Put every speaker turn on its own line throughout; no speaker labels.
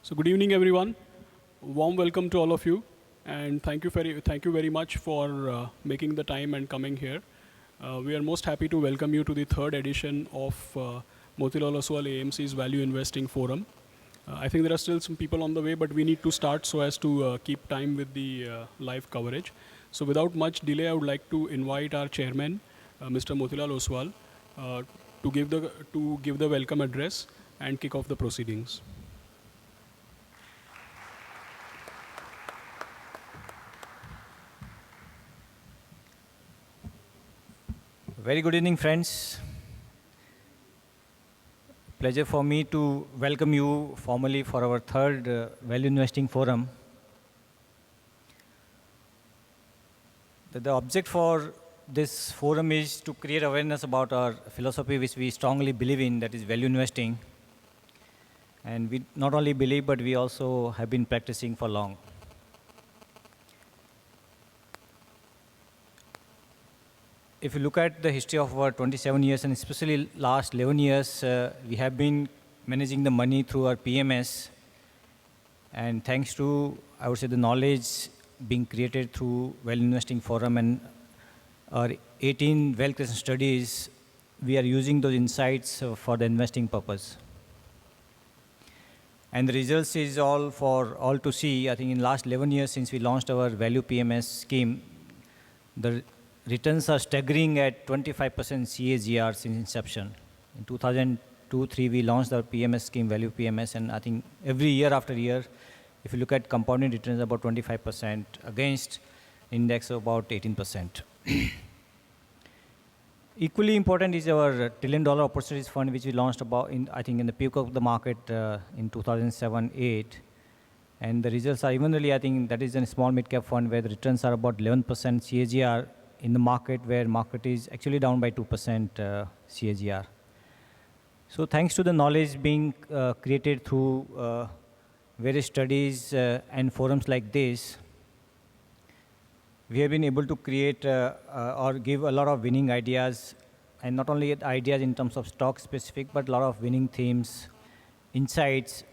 So good evening, everyone. Warm welcome to all of you, and thank you very much for making the time and coming here. We are most happy to welcome you to the third edition of Motilal Oswal AMC's Value Investing Forum. I think there are still some people on the way, but we need to start so as to keep time with the live coverage. So without much delay, I would like to invite our chairman, Mr. Motilal Oswal, to give the welcome address and kick off the proceedings.
Very good evening, friends. Pleasure for me to welcome you formally for our third Value Investing Forum. The object for this forum is to create awareness about our philosophy, which we strongly believe in, that is value investing. And we not only believe, but we also have been practicing for long. If you look at the history of our 27 years, and especially last 11 years, we have been managing the money through our PMS. And thanks to, I would say, the knowledge being created through Value Investing Forum and our 18 wealth creation studies, we are using those insights for the investing purpose. And the results is all for all to see. I think in last 11 years since we launched our Value PMS scheme, the returns are staggering at 25% CAGR since inception. In 2002-03, we launched our PMS scheme, Value PMS, and I think every year after year, if you look at compounding returns, about 25% against index of about 18%. Equally important is our $1 trillion opportunities fund, which we launched about in the peak of the market in 2007-08. And the results are even really, I think that is a small mid-cap fund where the returns are about 11% CAGR in the market where market is actually down by 2% CAGR. So thanks to the knowledge being created through various studies and forums like this, we have been able to create or give a lot of winning ideas, and not only ideas in terms of stock specific, but a lot of winning themes, insights,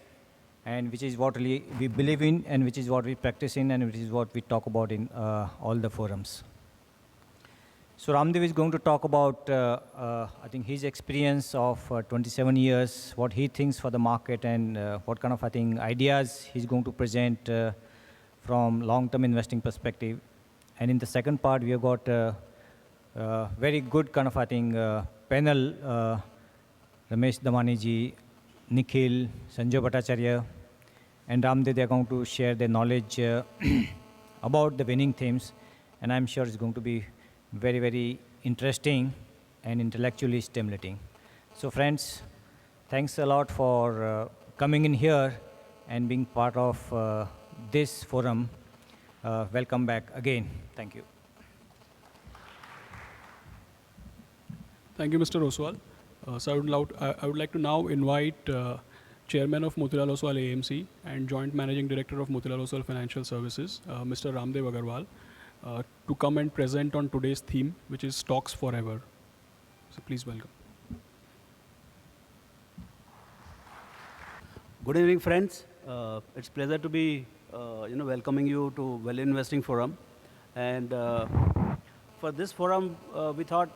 and which is what really we believe in, and which is what we practice in, and which is what we talk about in all the forums. So Raamdeo is going to talk about, I think, his experience of 27 years, what he thinks for the market, and what kind of, I think, ideas he's going to present from long-term investing perspective. And in the second part, we have got a very good kind of, I think, panel, Ramesh Damaniji, Nikhil, Sanjay Bhattacharya, and Raamdeo. They are going to share their knowledge about the winning themes, and I'm sure it's going to be very, very interesting and intellectually stimulating. So friends, thanks a lot for coming in here and being part of this forum. Welcome back again. Thank you.
Thank you, Mr. Oswal. So I would like to now invite Chairman of Motilal Oswal AMC and Joint Managing Director of Motilal Oswal Financial Services, Mr. Raamdeo Agrawal, to come and present on today's theme, which is Stocks Forever. So please welcome.
Good evening, friends. It's a pleasure to be welcoming you to Value Investing Forum. And for this forum, we thought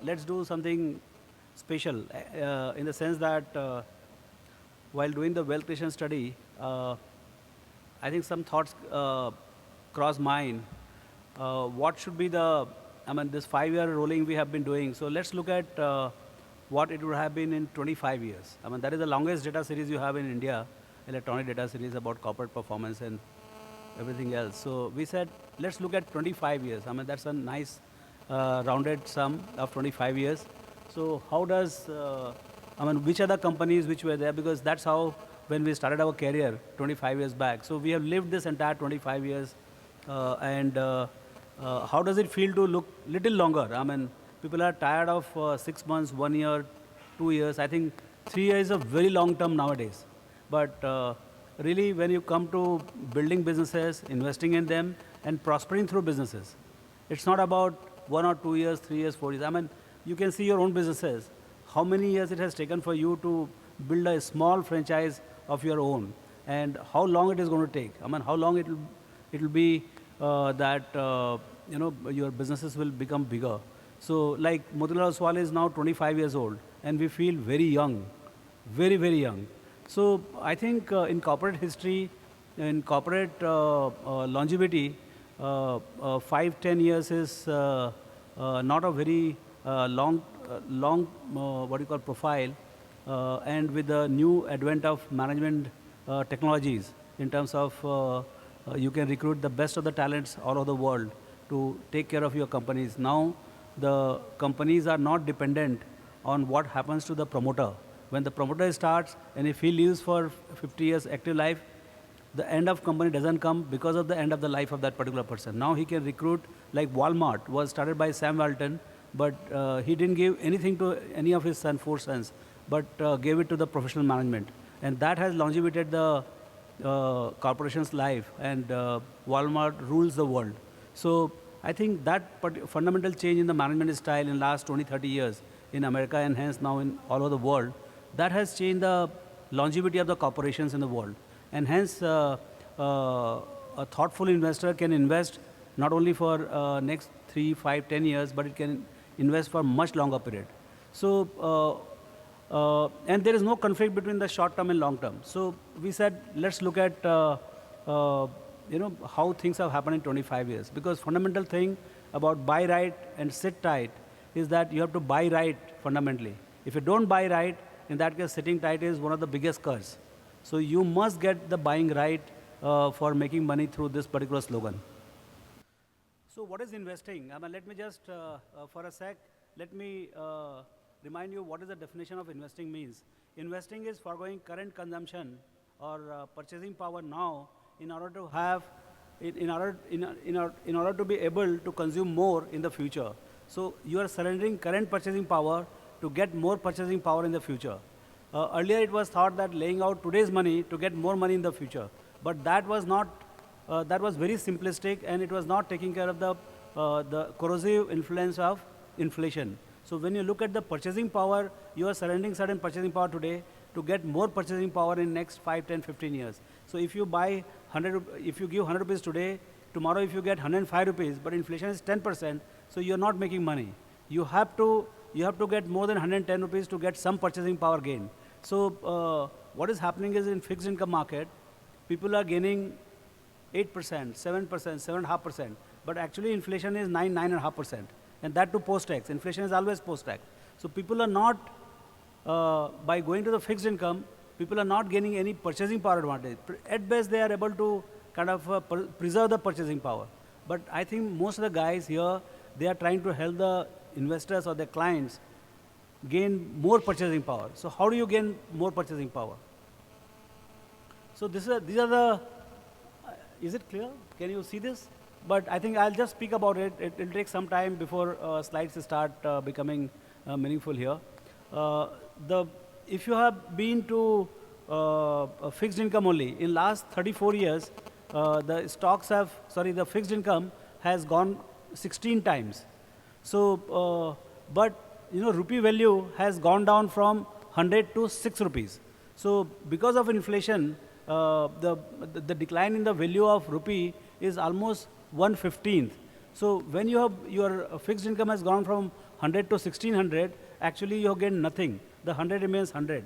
let's do something special in the sense that while doing the wealth creation study, I think some thoughts cross mind. What should be this 5-year rolling we have been doing. So let's look at what it would have been in 25 years. That is the longest data series you have in India, electronic data series about corporate performance and everything else. So we said, let's look at 25 years. That's a nice rounded sum of 25 years. So how does, which are the companies which were there? Because that's how, when we started our career 25 years back. So we have lived this entire 25 years. How does it feel to look little longer? People are tired of 6 months, 1 year, 2 years. I think 3 years is a very long term nowadays. But really, when you come to building businesses, investing in them, and prospering through businesses, it's not about 1 or 2 years, 3 years, 4 years. You can see your own businesses. How many years it has taken for you to build a small franchise of your own, and how long it is going to take. I mean, how long it will be that your businesses will become bigger. So like Motilal Oswal is now 25 years old, and we feel very young, very, very young. So I think in corporate history, in corporate longevity, 5-10 years is not a very long what you call profile, and with the new advent of management technologies in terms of you can recruit the best of the talents all over the world to take care of your companies. Now the companies are not dependent on what happens to the promoter. When the promoter starts and if he lives for 50 years active life, the end of company doesn't come because of the end of the life of that particular person. Now he can recruit, like Walmart was started by Sam Walton, but he didn't give anything to any of his 4 sons, but gave it to the professional management. And that has longevated the corporation's life, and Walmart rules the world. So I think that fundamental change in the management style in last 20-30 years in America and hence now in all over the world, that has changed the longevity of the corporations in the world. And hence a thoughtful investor can invest not only for next 3, 5, 10 years, but it can invest for much longer period. So, and there is no conflict between the short term and long term. So we said, let's look at how things have happened in 25 years. Because fundamental thing about buy right and sit tight is that you have to buy right fundamentally. If you don't buy right, in that case, sitting tight is one of the biggest curse. So you must get the buying right for making money through this particular slogan. So what is investing? I mean, let me just, for a sec, let me remind you what is the definition of investing means. Investing is foregoing current consumption or purchasing power now in order to have, in order to be able to consume more in the future. So you are surrendering current purchasing power to get more purchasing power in the future. Earlier it was thought that laying out today's money to get more money in the future, but that was not, that was very simplistic, and it was not taking care of the corrosive influence of inflation. So when you look at the purchasing power, you are surrendering certain purchasing power today to get more purchasing power in next 5, 10, 15 years. So if you buy 100, if you give 100 rupees today, tomorrow if you get 105 rupees, but inflation is 10%, so you're not making money. You have to get more than 110 rupees to get some purchasing power gain. So what is happening is in fixed income market, people are gaining 8%, 7%, 7.5%, but actually inflation is 9.5%, and that too post-tax. Inflation is always post-tax. So people are not, by going to the fixed income, people are not gaining any purchasing power advantage. At best, they are able to kind of preserve the purchasing power. But I think most of the guys here, they are trying to help the investors or their clients gain more purchasing power. So how do you gain more purchasing power? So these are the, is it clear? Can you see this? But I think I'll just speak about it. It will take some time before slides start becoming meaningful here. If you have been to fixed income only, in last 34 years, the fixed income has gone 16 times. So, but rupee value has gone down from 100 to 6 rupees. So because of inflation, the decline in the value of rupee is almost 1/15. So when you have your fixed income has gone from 100 to 1600, actually you have gained nothing. The 100 remains 100.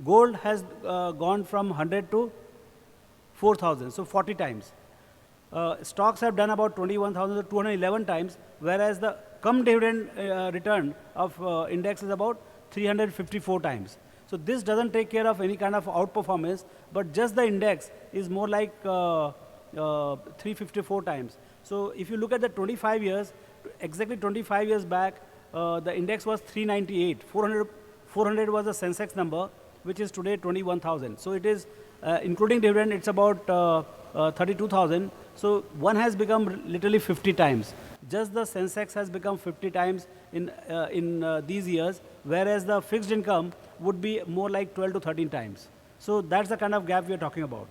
Gold has gone from 100 to 4,000, so 40 times. Stocks have done about 21,000 to 211 times, whereas the dividend return of index is about 354 times. So this doesn't take care of any kind of outperformance, but just the index is more like 354 times. So if you look at the 25 years, exactly 25 years back, the index was 398. 400 was the Sensex number, which is today 21,000. So it is, including dividend, it's about 32,000. So one has become literally 50 times. Just the Sensex has become 50 times in these years, whereas the fixed income would be more like 12 to 13 times. So that's the kind of gap we are talking about.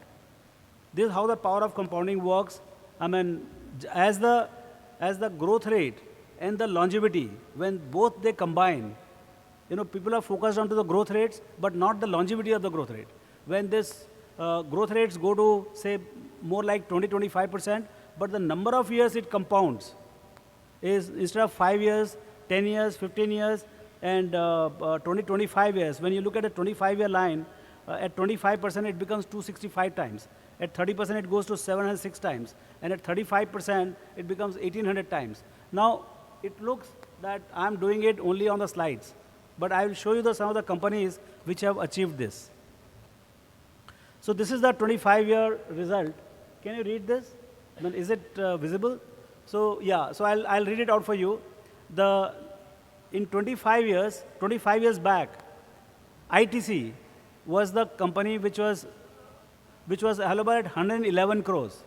This is how the power of compounding works. I mean, as the growth rate and the longevity, when both they combine, people are focused onto the growth rates, but not the longevity of the growth rate. When this growth rates go to, say, more like 20-25%, but the number of years it compounds is instead of 5 years, 10 years, 15 years, and 20-25 years. When you look at a 25-year line, at 25% it becomes 265 times. At 30% it goes to 706 times. And at 35% it becomes 1800 times. Now, it looks that I'm doing it only on the slides. But I will show you some of the companies which have achieved this. So this is the 25-year result. Can you read this? I mean, is it visible? So yeah, so I'll read it out for you. In 25 years back, ITC was the company which was available at 111 crores.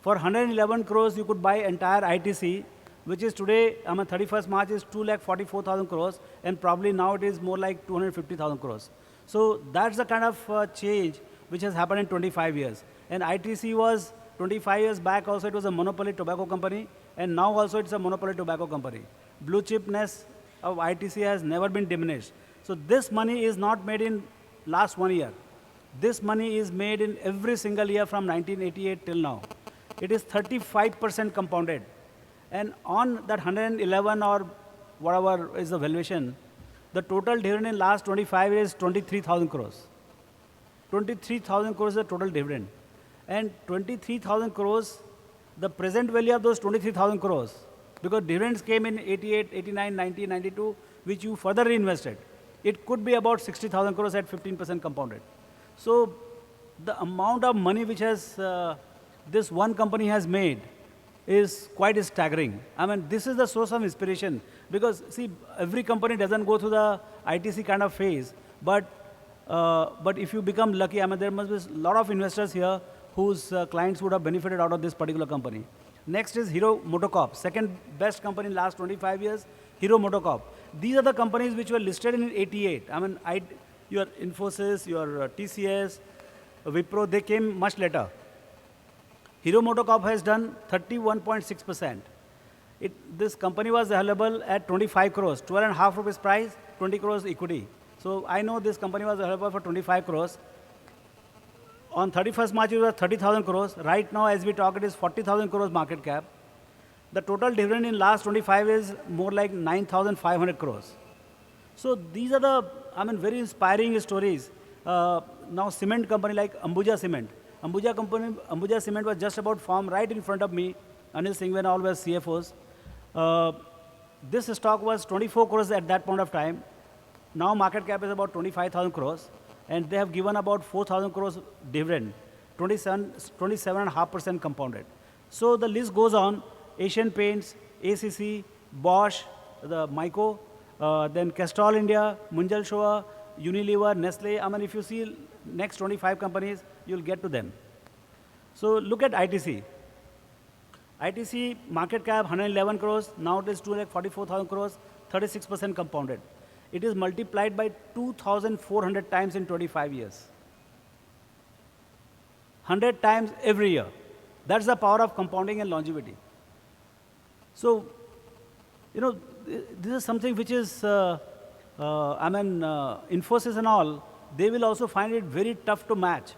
For 111 crores, you could buy entire ITC, which is today, 31st March is 2,44,000 crores, and probably now it is more like 250,000 crores. So that's the kind of change which has happened in 25 years. And ITC was 25 years back also, it was a monopoly tobacco company, and now also it's a monopoly tobacco company. Blue chipness of ITC has never been diminished. So this money is not made in last 1 year. This money is made in every single year from 1988 till now. It is 35% compounded. And on that 111 or whatever is the valuation, the total dividend in last 25 years is 23,000 crores. 23,000 crores is the total dividend. And 23,000 crores, the present value of those 23,000 crores, because dividends came in 88, 89, 90, 92, which you further reinvested. It could be about 60,000 crores at 15% compounded. So the amount of money which has this one company has made is quite staggering. I mean, this is the source of inspiration. Because, see, every company doesn't go through the ITC kind of phase. But if you become lucky, I mean, there must be a lot of investors here whose clients would have benefited out of this particular company. Next is Hero MotoCorp, second best company in last 25 years, Hero MotoCorp. These are the companies which were listed in 88. I mean, your Infosys, your TCS, Wipro, they came much later. Hero MotoCorp has done 31.6%. This company was available at 25 crores, 12.5 rupees price, 20 crores equity. So I know this company was available for 25 crores. On 31st March, it was 30,000 crores. Right now, as we talk, it is 40,000 crores market cap. The total dividend in last 25 is more like 9,500 crores. So these are the, I mean, very inspiring stories. Now, cement company like Ambuja Cement. Ambuja Cement was just about formed right in front of me. Anil Singh and all were CFOs. This stock was 24 crores at that point of time. Now market cap is about 25,000 crores. And they have given about 4,000 crores dividend, 27.5% compounded. So the list goes on. Asian Paints, ACC, Bosch, the Myco, then Castrol India, Munjal Showa, Unilever, Nestle. I mean, if you see next 25 companies, you'll get to them. So look at ITC. ITC market cap 111 crores. Now it is 244,000 crores, 36% compounded. It is multiplied by 2,400 times in 25 years. 100 times every year. That's the power of compounding and longevity. So, you know, this is something which is, Infosys and all, they will also find it very tough to match.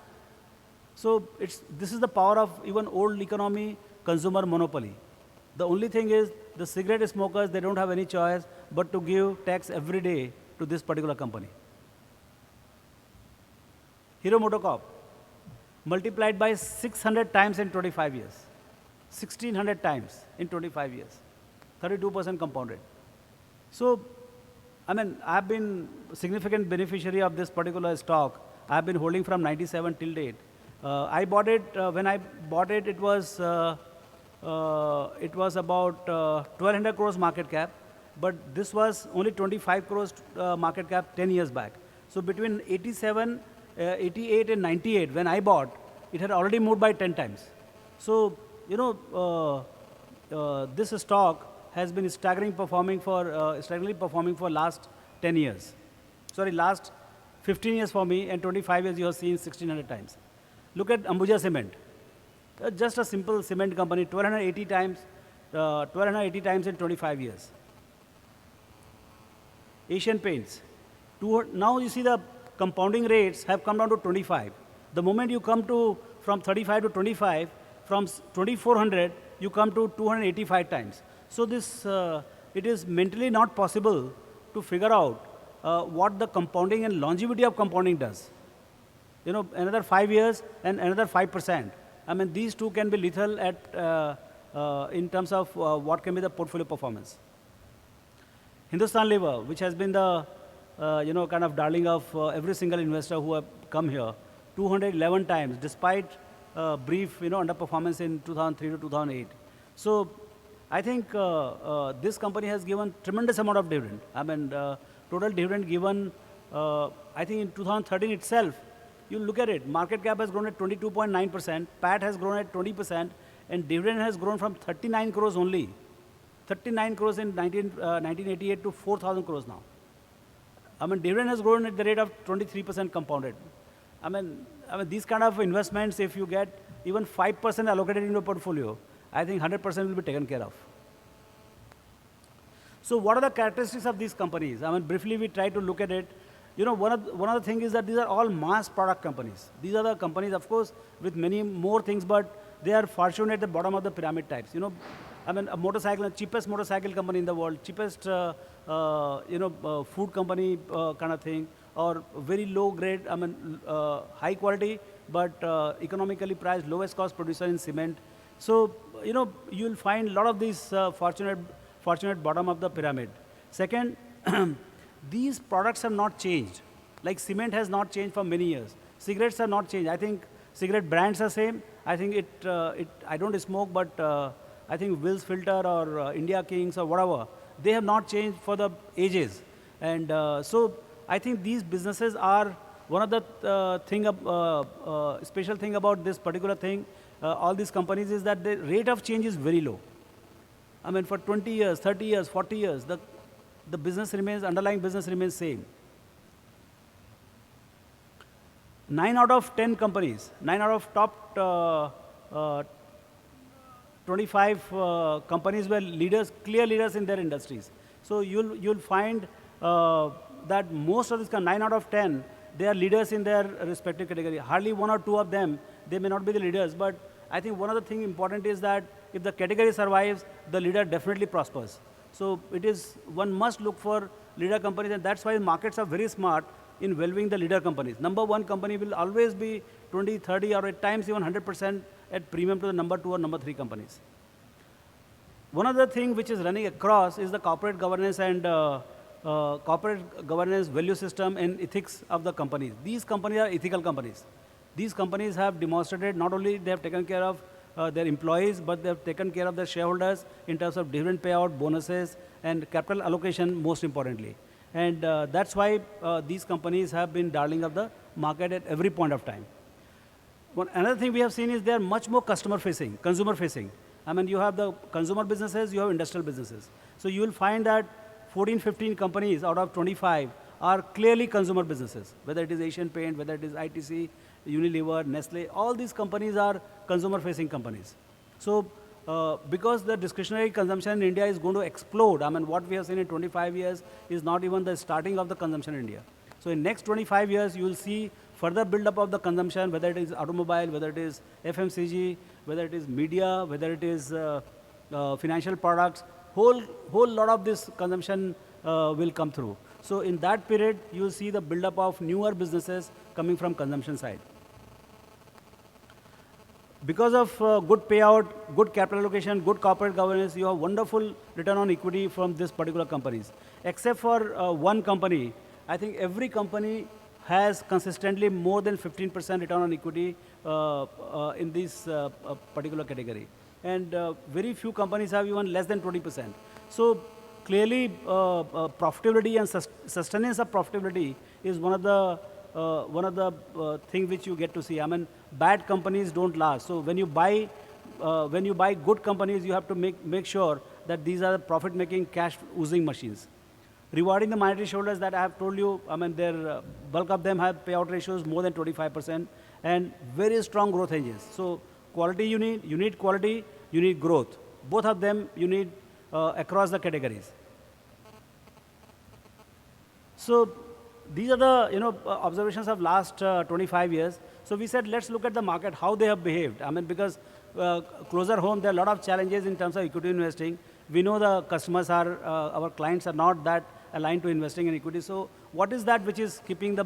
So this is the power of even old economy consumer monopoly. The only thing is the cigarette smokers, they don't have any choice but to give tax every day to this particular company. Hero MotoCorp, multiplied by 600 times in 25 years. 1,600 times in 25 years. 32% compounded. So, I mean, I've been a significant beneficiary of this particular stock. I've been holding from 97 till date. I bought it, when I bought it, it was about 1,200 crores market cap, but this was only 25 crores market cap 10 years back. So between 87, 88 and 98, when I bought, it had already moved by 10 times. So, you know, this stock has been staggeringly performing for last 10 years. Sorry, last 15 years for me, and 25 years you have seen 1,600 times. Look at Ambuja Cement. Just a simple cement company, 1,280 times in 25 years. Asian Paints. Now you see the compounding rates have come down to 25. The moment you come to from 35 to 25, from 2400, you come to 285 times. So this, it is mentally not possible to figure out what the compounding and longevity of compounding does. You know, another 5 years and another 5%. I mean, these two can be lethal at, in terms of what can be the portfolio performance. Hindustan Lever, which has been the, you know, kind of darling of every single investor who have come here, 211 times, despite brief, you know, underperformance in 2003 to 2008. So I think this company has given tremendous amount of dividend. I mean, total dividend given, I think in 2013 itself, you look at it, market cap has grown at 22.9%, PAT has grown at 20%, and dividend has grown from 39 crores only, 39 crores in 1988 to 4,000 crores now. I mean, dividend has grown at the rate of 23% compounded. I mean, these kind of investments, if you get even 5% allocated in your portfolio, I think 100% will be taken care of. So what are the characteristics of these companies? I mean, briefly we try to look at it. You know, one of the things is that these are all mass product companies. These are the companies, of course, with many more things, but they are fortunate at the bottom of the pyramid types. You know, I mean, a motorcycle, the cheapest motorcycle company in the world, cheapest, you know, food company kind of thing, or very low grade, I mean, high quality, but economically priced, lowest cost producer in cement. So, you know, you'll find a lot of these fortunate bottom of the pyramid. Second, these products have not changed. Like cement has not changed for many years. Cigarettes have not changed. I think cigarette brands are same. I think I don't smoke, but I think Will's Filter or India Kings or whatever, they have not changed for the ages. And so I think these businesses are one of the special thing about this particular thing, all these companies, is that the rate of change is very low. I mean, for 20 years, 30 years, 40 years, the business remains, underlying business remains same. 9 out of 10 companies, 9 out of top 25 companies were leaders, clear leaders in their industries. So you'll find that most of these 9 out of 10, they are leaders in their respective category. Hardly 1 or 2 of them, they may not be the leaders, but I think one of the things important is that if the category survives, the leader definitely prospers. So it is, one must look for leader companies, and that's why markets are very smart in valuing the leader companies. Number 1 company will always be 20, 30, or at times even 100% at premium to the number 2 or number 3 companies. One other thing which is running across is the corporate governance and corporate governance value system and ethics of the companies. These companies are ethical companies. These companies have demonstrated not only they have taken care of their employees, but they have taken care of their shareholders in terms of dividend payout, bonuses, and capital allocation, most importantly. And that's why these companies have been darling of the market at every point of time. Another thing we have seen is they are much more customer-facing, consumer-facing. I mean, you have the consumer businesses, you have industrial businesses. So you will find that 14, 15 companies out of 25 are clearly consumer businesses, whether it is Asian Paint, whether it is ITC, Unilever, Nestle, all these companies are consumer-facing companies. So because the discretionary consumption in India is going to explode, I mean, what we have seen in 25 years is not even the starting of the consumption in India. So in next 25 years, you will see further build-up of the consumption, whether it is automobile, whether it is FMCG, whether it is media, whether it is financial products, whole lot of this consumption will come through. So in that period, you will see the build-up of newer businesses coming from consumption side. Because of good payout, good capital allocation, good corporate governance, you have wonderful return on equity from this particular companies. Except for one company, I think every company has consistently more than 15% return on equity in this particular category. And very few companies have even less than 20%. So clearly, profitability and sustenance of profitability is one of the things which you get to see. I mean, bad companies don't last. So when you buy good companies, you have to make sure that these are profit-making, cash-oozing machines. Rewarding the minority shareholders that I have told you, I mean, their bulk of them have payout ratios more than 25%, and very strong growth engines. So quality you need quality, you need growth. Both of them you need across the categories. So these are the observations of last 25 years. So we said, let's look at the market, how they have behaved. I mean, because closer home, there are a lot of challenges in terms of equity investing. We know the customers are, our clients are not that aligned to investing in equity. So what is that which is keeping the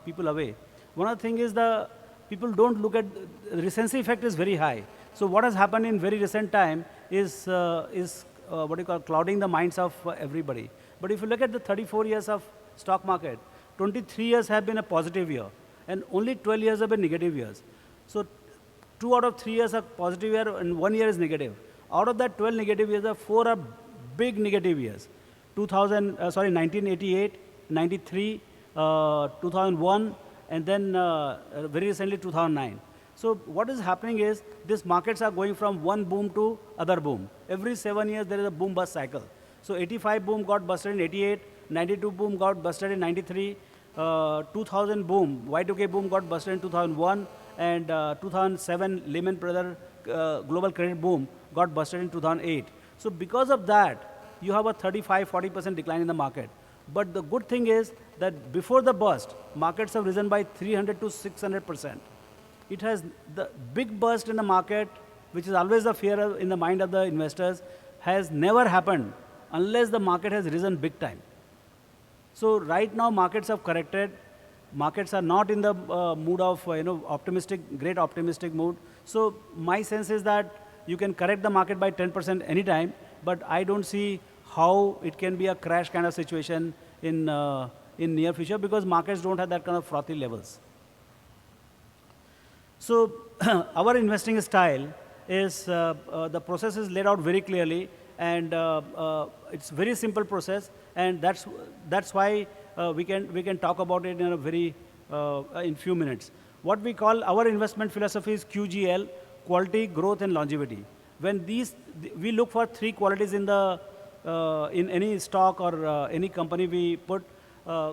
people away? One of the things is the people don't look at, the recency effect is very high. So what has happened in very recent time is what you call clouding the minds of everybody. But if you look at the 34 years of stock market, 23 years have been a positive year, and only 12 years have been negative years. So 2 out of 3 years are positive year, and 1 year is negative. Out of that 12 negative years, 4 are big negative years. 1988, 93, 2001, and then very recently 2009. So what is happening is these markets are going from one boom to other boom. Every 7 years there is a boom bust cycle. So 85 boom got busted in 88, 92 boom got busted in 93, 2000 boom, Y2K boom got busted in 2001, and 2007 Lehman Brothers global credit boom got busted in 2008. So because of that, you have a 35-40% decline in the market. But the good thing is that before the bust, markets have risen by 300 to 600%. It has the big burst in the market, which is always the fear in the mind of the investors, has never happened unless the market has risen big time. So right now markets have corrected. Markets are not in the mood of great optimistic mood. So my sense is that you can correct the market by 10% anytime, but I don't see how it can be a crash kind of situation in near future, because markets don't have that kind of frothy levels. So our investing style is, the process is laid out very clearly, and it's very simple process, and that's why we can talk about it in a very in few minutes. What we call our investment philosophy is QGL: quality, growth, and longevity. When we look for 3 qualities in the in any stock or any company we put.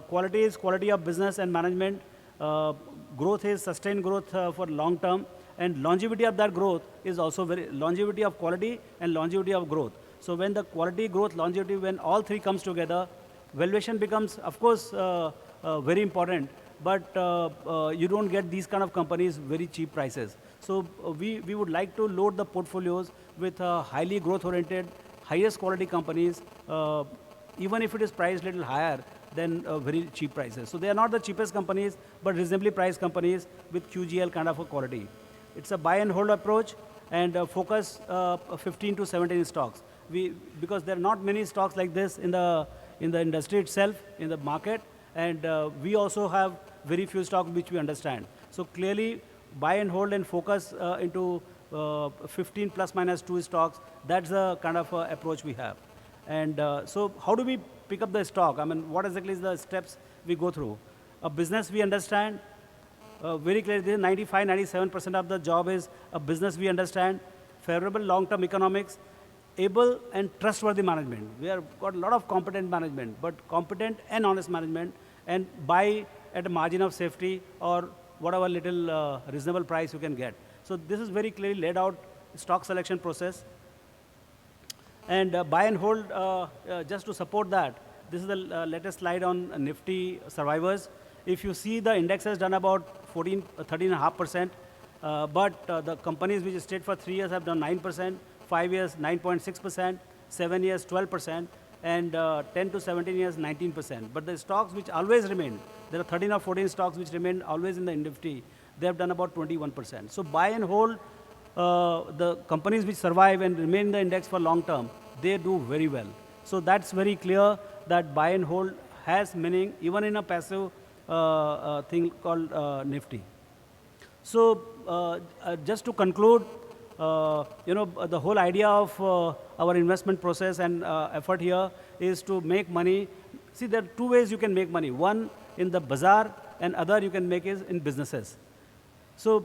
Quality is quality of business and management. Growth is sustained growth for long term, and longevity of that growth is also longevity of quality and longevity of growth. So when the quality, growth, longevity, when all 3 comes together, valuation becomes, of course, very important, but you don't get these kind of companies very cheap prices. So we would like to load the portfolios with highly growth-oriented, highest quality companies, even if it is priced a little higher than very cheap prices. So they are not the cheapest companies, but reasonably priced companies with QGL kind of a quality. It's a buy and hold approach, and focus 15 to 17 stocks. Because there are not many stocks like this in the industry itself, in the market, and we also have very few stocks which we understand. So clearly, buy and hold and focus into 15 plus minus 2 stocks. That's the kind of approach we have. And so how do we pick up the stock? I mean, what exactly is the steps we go through? A business we understand very clearly. 95-97% of the job is a business we understand. Favorable long-term economics, able and trustworthy management. We have got a lot of competent management, but competent and honest management, and buy at a margin of safety or whatever little reasonable price you can get. So this is very clearly laid out stock selection process. And buy and hold, just to support that, this is the latest slide on Nifty survivors. If you see, the index has done about 13.5%, but the companies which stayed for 3 years have done 9%, 5 years 9.6%, 7 years 12%, and 10 to 17 years 19%. But the stocks which always remain, there are 13 or 14 stocks which remain always in the Nifty, they have done about 21%. So buy and hold, the companies which survive and remain in the index for long term, they do very well. So that's very clear that buy and hold has meaning even in a passive thing called Nifty. So just to conclude, the whole idea of our investment process and effort here is to make money. See, there are 2 ways you can make money. One in the bazaar, and other you can make is in businesses. So,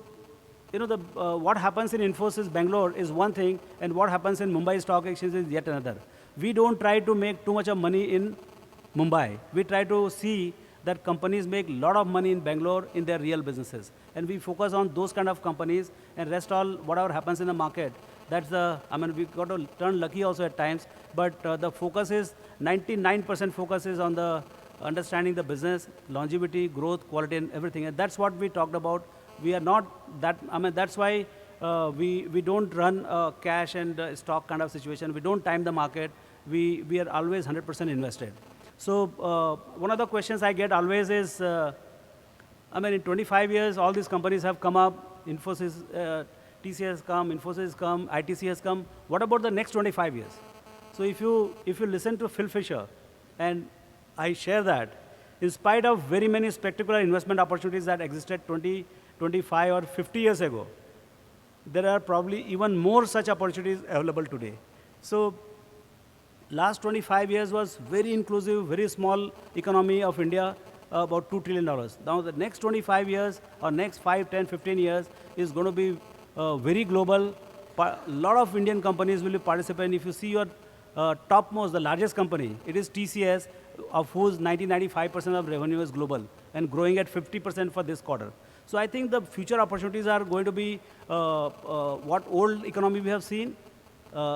what happens in Infosys Bangalore is one thing, and what happens in Mumbai Stock Exchange is yet another. We don't try to make too much of money in Mumbai. We try to see that companies make a lot of money in Bangalore in their real businesses. And we focus on those kind of companies, and rest all, whatever happens in the market, that's we've got to turn lucky also at times, but the focus is, 99% focus is on the understanding the business, longevity, growth, quality, and everything. And that's what we talked about. We are not that, I mean, that's why we don't run a cash and stock kind of situation. We don't time the market. We are always 100% invested. So one of the questions I get always is, I mean, in 25 years, all these companies have come up. Infosys, TCS has come, Infosys has come, ITC has come. What about the next 25 years? So if you listen to Phil Fisher, and I share that, in spite of very many spectacular investment opportunities that existed 20, 25, or 50 years ago, there are probably even more such opportunities available today. So last 25 years was very inclusive, very small economy of India, about $2 trillion. Now the next 25 years or next 5, 10, 15 years is going to be very global. A lot of Indian companies will be participating. If you see your topmost, the largest company, it is TCS, of whose 90-95% of revenue is global and growing at 50% for this quarter. So I think the future opportunities are going to be what old economy we have seen,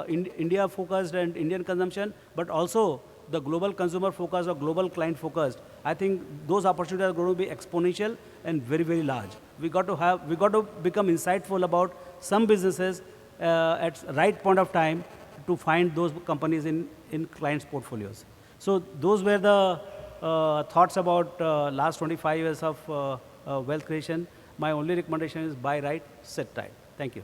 India focused and Indian consumption, but also the global consumer focused or global client focused. I think those opportunities are going to be exponential and very, very large. We got to become insightful about some businesses at right point of time to find those companies in clients' portfolios. So those were the thoughts about last 25 years of wealth creation. My only recommendation is buy right, sit tight. Thank you.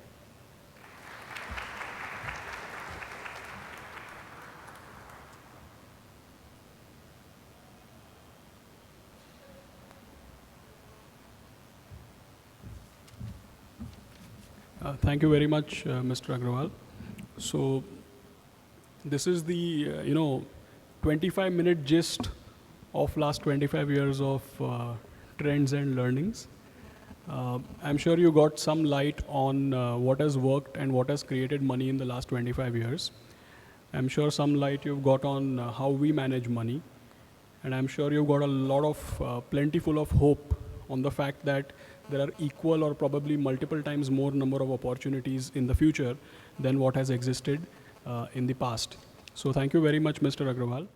Thank you very much, Mr. Agrawal. So this is the 25-minute gist of last 25 years of trends and learnings. I'm sure you got some light on what has worked and what has created money in the last 25 years. I'm sure some light you've got on how we manage money. And I'm sure you've got a lot of plentiful of hope on the fact that there are equal or probably multiple times more number of opportunities in the future than what has existed in the past. So thank you very much, Mr. Agrawal.